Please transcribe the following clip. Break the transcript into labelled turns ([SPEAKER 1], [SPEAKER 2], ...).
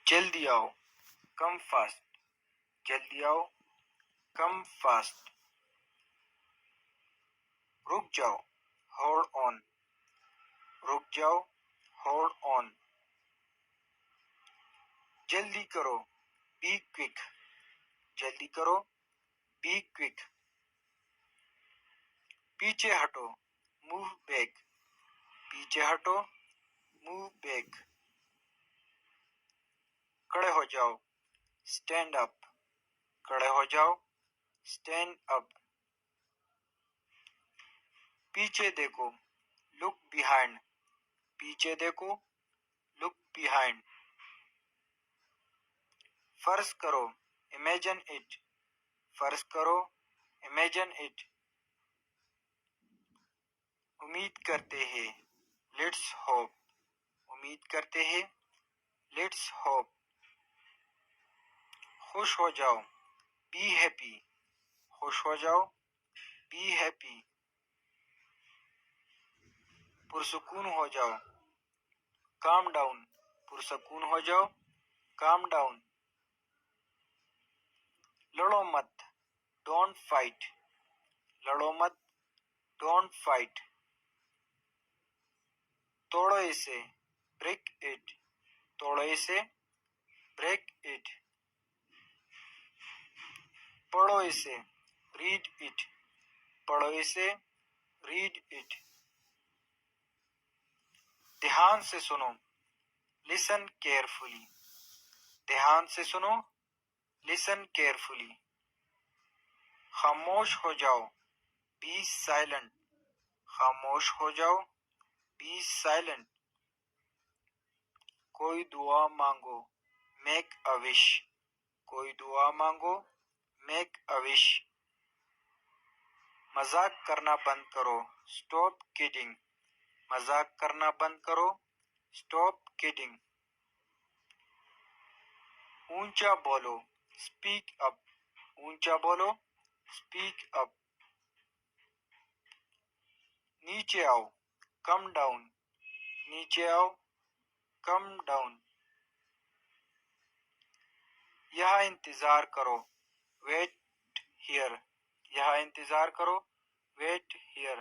[SPEAKER 1] جلدی آؤ کم فاسٹ، جلدی آؤ کم فاسٹ. رک جاؤ ہولڈ آن، رک جاؤ ہولڈ آن. جلدی کرو بی کوئک، جلدی کرو بی کوئک. پیچھے ہٹو موو بیک، پیچھے ہٹو موو بیک. کھڑے ہو جاؤ اسٹینڈ اپ، کھڑے ہو جاؤ اسٹینڈ اپ. پیچھے دیکھو لک بیہائنڈ، پیچھے دیکھو لک بیہائنڈ. فرض کرو امیجن اٹ، فرض کرو امیجن اٹ. امید کرتے ہیں لیٹس ہوپ، امید کرتے ہیں لیٹس ہوپ. خوش ہو جاؤ بی ہیپی، خوش ہو جاؤ بی ہیپی. پرسکون ہو جاؤ کام ڈاؤن، پرسکون ہو جاؤ کام ڈاؤن. لڑو مت ڈونٹ فائٹ، لڑو مت ڈونٹ فائٹ. توڑو اسے بریک اٹ، توڑو اسے بریک اٹ. پڑھو اسے ریڈ اٹ، پڑھو اسے ریڈ اٹ. دھیان سے سنو لسن کیئرفلی، دھیان سے سنو لسن کیئرفلی. خاموش ہو جاؤ بی سائلنٹ، خاموش ہو جاؤ بی سائلنٹ. کوئی دعا مانگو میک اے وش، کوئی دعا مانگو میک اے وش. مذاق کرنا بند کرو اسٹاپ کڈنگ، مذاق کرنا بند کرو اسٹاپ کڈنگ. اونچا بولو اسپیک اپ، اونچا بولو اسپیک اپ. نیچے آؤ کم ڈاؤن، نیچے آؤ کم ڈاؤن. یہاں انتظار کرو ویٹ ہیئر، یہاں انتظار کرو ویٹ ہیئر.